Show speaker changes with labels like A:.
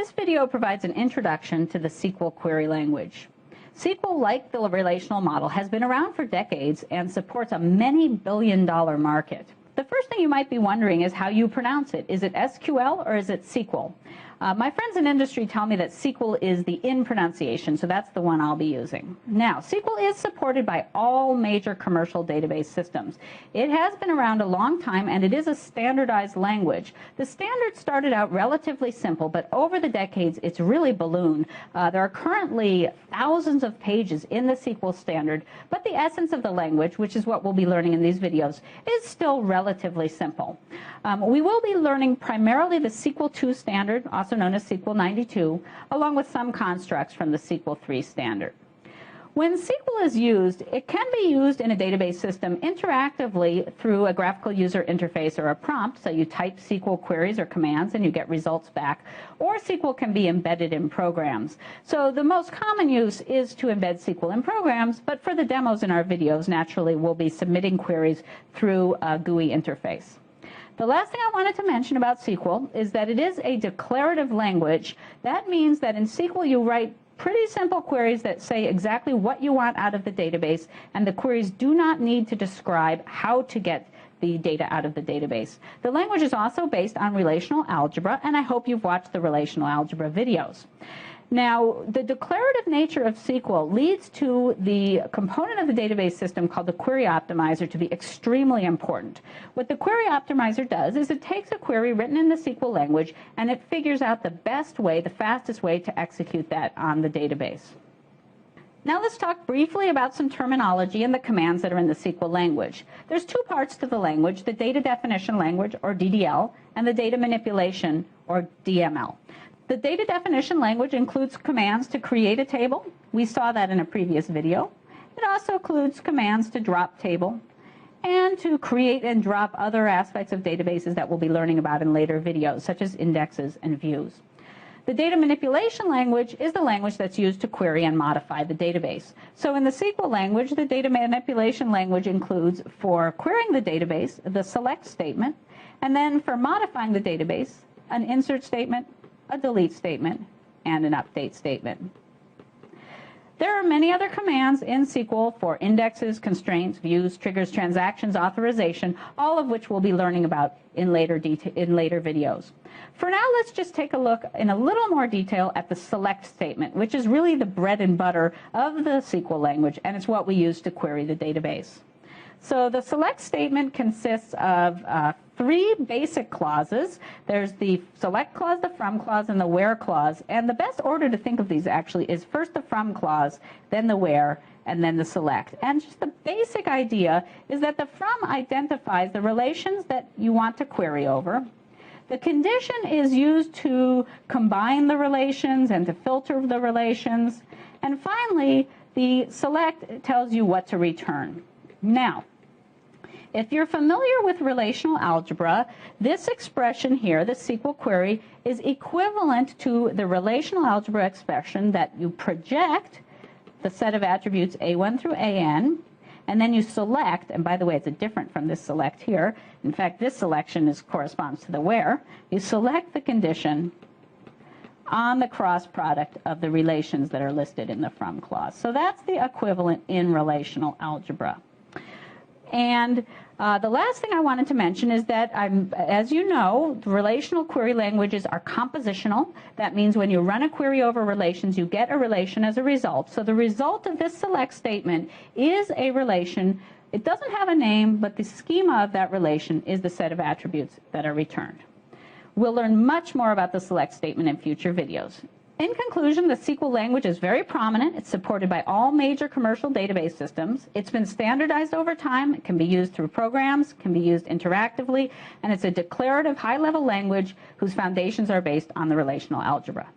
A: This video provides an introduction to the SQL query language. SQL, like the relational model, has been around for decades and supports a many billion-dollar market. The first thing you might be wondering is how you pronounce it. Is it SQL or is it SQL? My friends in industry tell me that SQL is the in pronunciation, so that's the one I'll be using. Now, SQL is supported by all major commercial database systems. It has been around a long time, and it is a standardized language. The standard started out relatively simple, but over the decades, it's really ballooned. There are currently thousands of pages in the SQL standard, but the essence of the language, which is what we'll be learning in these videos, is still relatively simple. We will be learning primarily the SQL 2 standard, also known as SQL 92, along with some constructs from the SQL 3 standard. When SQL is used, it can be used in a database system interactively through a graphical user interface or a prompt, so you type SQL queries or commands and you get results back, or SQL can be embedded in programs. So the most common use is to embed SQL in programs, but for the demos in our videos, naturally we'll be submitting queries through a GUI interface. The last thing I wanted to mention about SQL is that it is a declarative language. That means that in SQL you write pretty simple queries that say exactly what you want out of the database, and the queries do not need to describe how to get the data out of the database. The language is also based on relational algebra, and I hope you've watched the relational algebra videos. Now, the declarative nature of SQL leads to the component of the database system called the query optimizer to be extremely important. What the query optimizer does is it takes a query written in the SQL language and it figures out the best way, the fastest way to execute that on the database. Now let's talk briefly about some terminology and the commands that are in the SQL language. There's two parts to the language, the data definition language, or DDL, and the data manipulation, or DML. The data definition language includes commands to create a table. We saw that in a previous video. It also includes commands to drop table and to create and drop other aspects of databases that we'll be learning about in later videos, such as indexes and views. The data manipulation language is the language that's used to query and modify the database. So in the SQL language, the data manipulation language includes, for querying the database, the select statement, and then for modifying the database, an insert statement, a delete statement, and an update statement. There are many other commands in SQL for indexes, constraints, views, triggers, transactions, authorization, all of which we'll be learning about in later videos. For now, let's just take a look in a little more detail at the select statement, which is really the bread and butter of the SQL language, and it's what we use to query the database. So the select statement consists of three basic clauses. There's the select clause, the from clause, and the where clause. And the best order to think of these actually is first the from clause, then the where, and then the select. And just the basic idea is that the from identifies the relations that you want to query over. The condition is used to combine the relations and to filter the relations. And finally, the select tells you what to return. Now, if you're familiar with relational algebra, this expression here, the SQL query, is equivalent to the relational algebra expression that you project the set of attributes A1 through AN, and then you select, and by the way, it's different from this select here. In fact, this selection corresponds to the where. You select the condition on the cross product of the relations that are listed in the from clause. So that's the equivalent in relational algebra. And the last thing I wanted to mention is that, as you know, relational query languages are compositional. That means when you run a query over relations, you get a relation as a result. So the result of this select statement is a relation. It doesn't have a name, but the schema of that relation is the set of attributes that are returned. We'll learn much more about the select statement in future videos. In conclusion, the SQL language is very prominent. It's supported by all major commercial database systems. It's been standardized over time. It can be used through programs, can be used interactively, and it's a declarative high-level language whose foundations are based on the relational algebra.